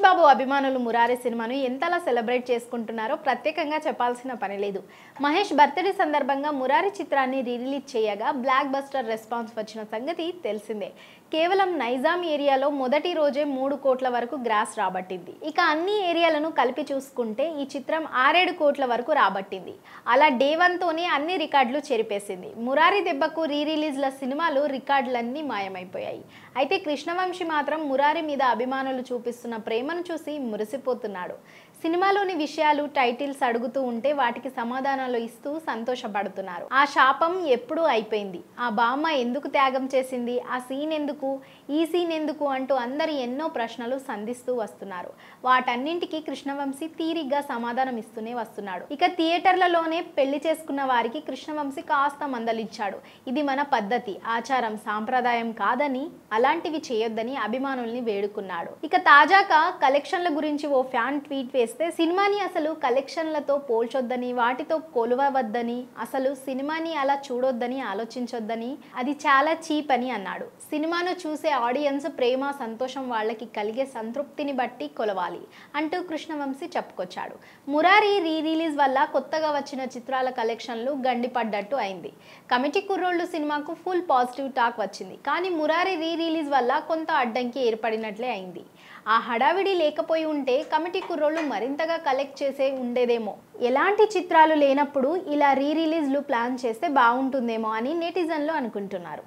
బాబు అభిమానులు మురారి సినిమాను ఎంతలా సెలబ్రేట్ చేసుకుంటున్నారో ప్రత్యేకంగా చెప్పాల్సిన పని లేదు. మహేష్ బర్త్డే సందర్భంగా మురారి చిత్రాన్ని రిలీజ్ చేయగా బ్లాక్ బస్టర్ రెస్పాన్స్ వచ్చిన సంగతి తెలిసిందే. కేవలం నైజాం ఏరియాలో మొదటి రోజే 3 కోట్ల వరకు గ్రాస్ రాబట్టింది. ఇక అన్ని ఏరియాలను కలిపి చూసుకుంటే ఈ చిత్రం 6-7 కోట్ల వరకు రాబట్టింది. అలా డే 1తోనే అన్ని రికార్డులు చెరిపేసింది. మురారి దెబ్బకు రిలీజ్ల సినిమాలు రికార్డులన్నీ మాయమైపోయాయి. అయితే కృష్ణవంశీ మాత్రం మురారి మీద అభిమానులు చూపిస్తున్న ప్రేమను చూసి మురిసిపోతున్నాడు. సినిమాలోని విషయాలు టైటిల్స్ అడుగుతూ ఉంటే వాటికి సమాధానాలు ఇస్తూ సంతోషపడుతున్నారు. ఆ శాపం ఎప్పుడూ అయిపోయింది, ఆ బామ్మ ఎందుకు త్యాగం చేసింది, ఆ సీన్ ఎందుకు, ఈ సీన్ ఎందుకు అంటూ అందరు ఎన్నో ప్రశ్నలు సంధిస్తూ వస్తున్నారు. వాటన్నింటికి కృష్ణవంశీ తీరిగ్గా సమాధానం ఇస్తూనే వస్తున్నాడు. ఇక థియేటర్లలోనే పెళ్లి చేసుకున్న వారికి కృష్ణవంశీ కాస్త మందలించాడు. ఇది మన పద్ధతి, ఆచారం, సాంప్రదాయం కాదని, అలాంటివి చేయొద్దని అభిమానుల్ని వేడుకున్నాడు. ఇక తాజాగా కలెక్షన్ల గురించి ఓ ఫ్యాన్ ట్వీట్ వేస్తే సినిమాని అసలు కలెక్షన్లతో పోల్చొద్దని, వాటితో కొలవవద్దని, అసలు సినిమాని అలా చూడొద్దని, ఆలోచించొద్దని, అది చాలా చీప్ అని అన్నాడు. సినిమాను చూసే ఆడియన్స్ ప్రేమ, సంతోషం వాళ్ళకి కలిగే సంతృప్తిని బట్టి కొలవాలి అంటూ కృష్ణవంశీ చెప్పుకొచ్చాడు. మురారి రిలీజ్ వల్ల కొత్తగా వచ్చిన చిత్రాల కలెక్షన్లు గండిపడ్డట్టు అయింది. కమిటీ కుర్రోళ్ళు సినిమాకు ఫుల్ పాజిటివ్ టాక్ వచ్చింది. కానీ మురారి రిలీజ్ వల్ల కొంత అడ్డంకి ఏర్పడినట్లే అయింది. ఆ హడావిడి లేకపోయి ఉంటే కమిటీ కుర్రోళ్ళు మరింతగా కలెక్ట్ చేసే ఉండేదేమో. ఎలాంటి చిత్రాలు లేనప్పుడు ఇలా రిలీజ్లు ప్లాన్ చేస్తే బాగుంటుందేమో అని నెటిజన్లు అనుకుంటున్నారు.